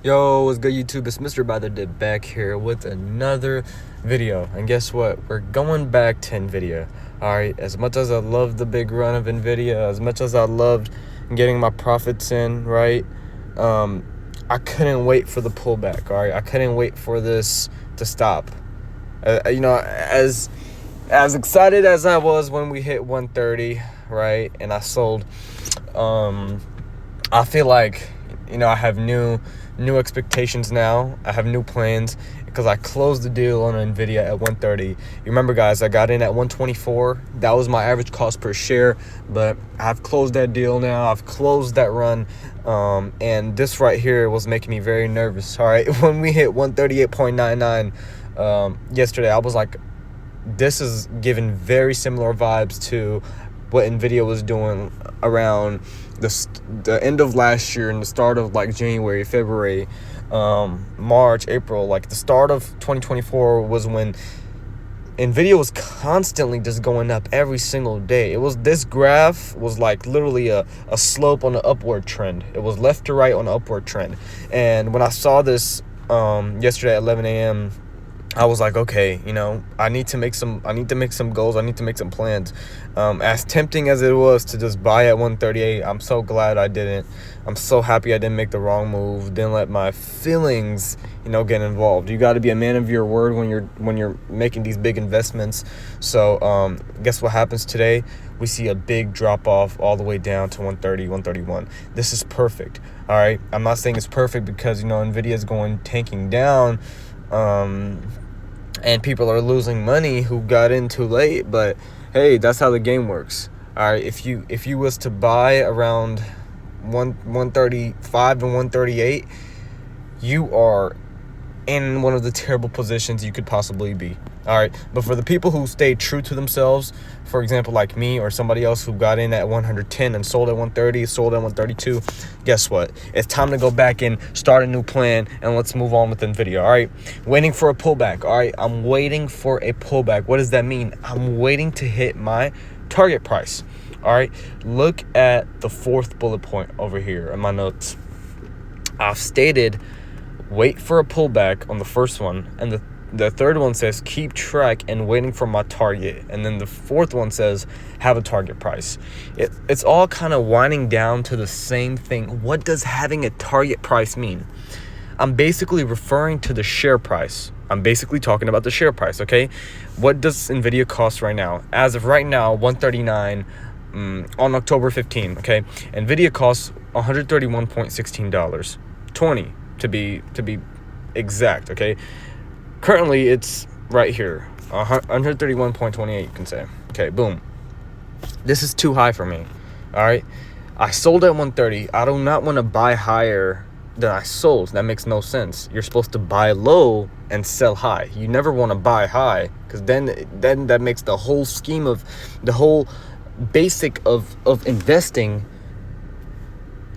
Yo, what's good, YouTube? It's Mr.BuyTheDip back here with another video. And guess what? We're going back to NVIDIA. Alright, as much as I love the big run of NVIDIA, as much as I loved getting my profits in, right? I couldn't wait for the pullback, alright? I couldn't wait for this to stop. As excited as I was when we hit 130, right? And I sold, I feel like, I have new expectations now. I have new plans because I closed the deal on NVIDIA at 130. You remember, guys, I got in at 124. That was my average cost per share, but I've closed that deal now. I've closed that run, and this right here was making me very nervous. All right, when we hit 138.99 yesterday, I was like, this is giving very similar vibes to what NVIDIA was doing around the end of last year and the start of like January, February, March, April. Like the start of 2024 was when NVIDIA was constantly just going up every single day. This graph was like literally a slope on an upward trend. It was left to right on an upward trend. And when I saw this yesterday at 11 a.m., I was like, okay, I need to make some goals. I need to make some plans. As tempting as it was to just buy at 138, I'm so glad I didn't. I'm so happy I didn't make the wrong move. Didn't let my feelings, get involved. You got to be a man of your word when you're making these big investments. So, guess what happens today? We see a big drop off all the way down to 130, 131. This is perfect. All right. I'm not saying it's perfect because, NVIDIA is tanking down. And people are losing money who got in too late, but hey, that's how the game works. All right, if you was to buy around 135 and 138, you are in one of the terrible positions you could possibly be. All right, but for the people who stayed true to themselves, for example, like me or somebody else who got in at 110 and sold at 130, sold at 132, guess what? It's time to go back and start a new plan, and let's move on with NVIDIA. All right, waiting for a pullback. All right, I'm waiting for a pullback. What does that mean? I'm waiting to hit my target price. All right, look at the fourth bullet point over here in my notes. I've stated wait for a pullback on the first one, and the third one says keep track and waiting for my target, and then the fourth one says have a target price. It's all kind of winding down to the same thing. What does having a target price mean? I'm basically referring to the share price. I'm basically talking about the share price, okay? What does NVIDIA cost right now? As of right now, 139 on October 15, okay? NVIDIA costs $131.16, 20 to be exact, okay? Currently, it's right here, 131.28, you can say. Okay, boom. This is too high for me, all right? I sold at 130. I do not want to buy higher than I sold. That makes no sense. You're supposed to buy low and sell high. You never want to buy high because then that makes the whole scheme of the whole basic of investing,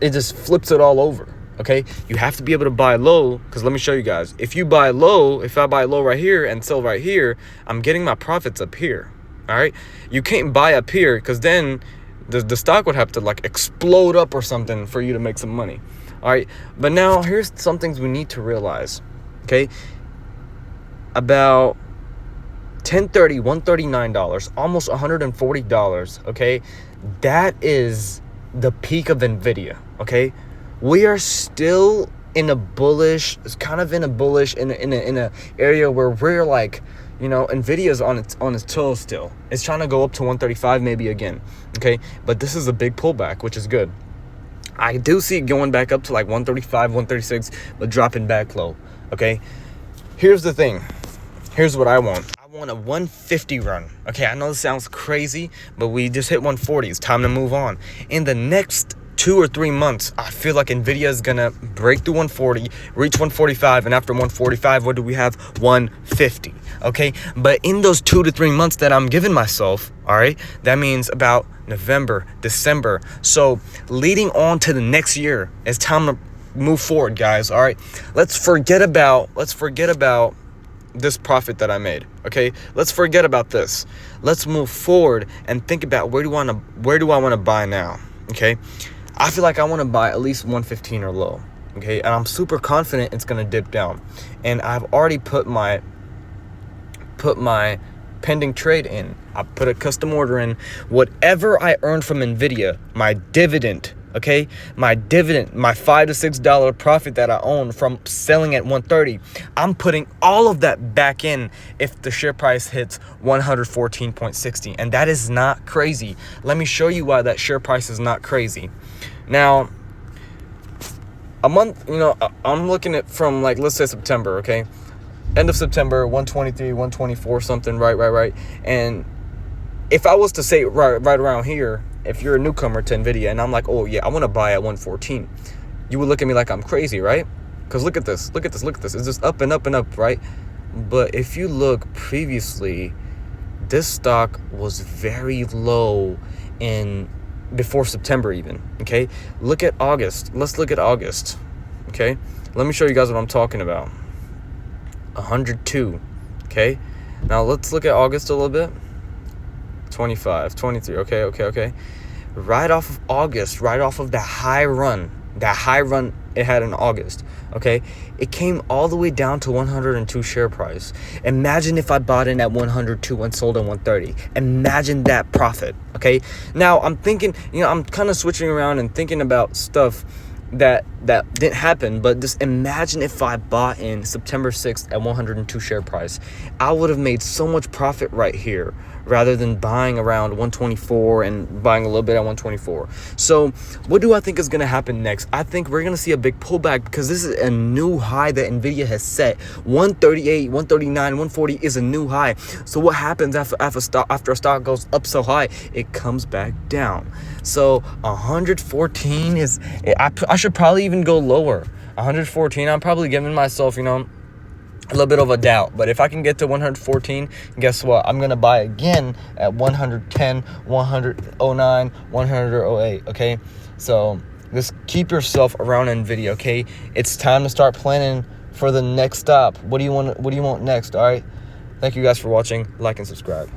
it just flips it all over. Okay, you have to be able to buy low, because let me show you guys. If I buy low right here and sell right here, I'm getting my profits up here. All right, you can't buy up here because then the stock would have to like explode up or something for you to make some money. All right, but now here's some things we need to realize. Okay, about $139, almost $140. Okay, that is the peak of NVIDIA. Okay, we are still in a bullish, in a area where we're like, NVIDIA's on its toes still. It's trying to go up to 135 maybe again. Okay, but this is a big pullback, which is good. I do see it going back up to like 135, 136, but dropping back low. Okay, here's the thing. Here's what I want. I want a 150 run. Okay, I know this sounds crazy, but we just hit 140. It's time to move on. In the next 2 or 3 months, I feel like NVIDIA is gonna break through 140, reach 145, and after 145, what do we have? 150. Okay, but in those 2 to 3 months that I'm giving myself, all right, that means about November, December. So leading on to the next year, it's time to move forward, guys. All right, let's forget about this profit that I made. Okay, let's forget about this. Let's move forward and think about where do I want to buy now. Okay, I feel like I want to buy at least 115 or low. okay? And I'm super confident it's gonna dip down. And I've already put my pending trade in. I put a custom order in. Whatever I earned from NVIDIA, my dividend, okay, my dividend, my $5 to $6 profit that I own from selling at 130, I'm putting all of that back in if the share price hits 114.60. And that is not crazy. Let me show you why that share price is not crazy. Now, a month, I'm looking at from, like, let's say September, okay? End of September, 123, 124, something, right. And if I was to say right around here, if you're a newcomer to NVIDIA and I'm like, oh yeah, I want to buy at 114, you would look at me like I'm crazy, right? Because look at this. It's just up and up and up, right? But if you look previously, this stock was very low before September even, okay? Look at August. Let's look at August, okay? Let me show you guys what I'm talking about. 102, okay? Now let's look at August a little bit. 25, 23, okay. Right off of August, right off of that high run it had in August, okay? It came all the way down to 102 share price. Imagine if I bought in at 102 and sold at 130. Imagine that profit, okay? Now I'm thinking, I'm kind of switching around and thinking about stuff that didn't happen, but just imagine if I bought in September 6th at 102 share price. I would have made so much profit right here rather than buying around 124 and buying a little bit at 124. So what do I think is going to happen next? I think we're going to see a big pullback because this is a new high that NVIDIA has set. 138, 139, 140 is a new high. So what happens after a stock goes up so high? It comes back down. So 114 is, I should probably even go lower. 114, I'm probably giving myself, a little bit of a doubt. But if I can get to 114, guess what? I'm going to buy again at 110, 109, 108, okay? So just keep yourself around NVIDIA, okay? It's time to start planning for the next stop. What do you want next, all right? Thank you guys for watching. Like and subscribe.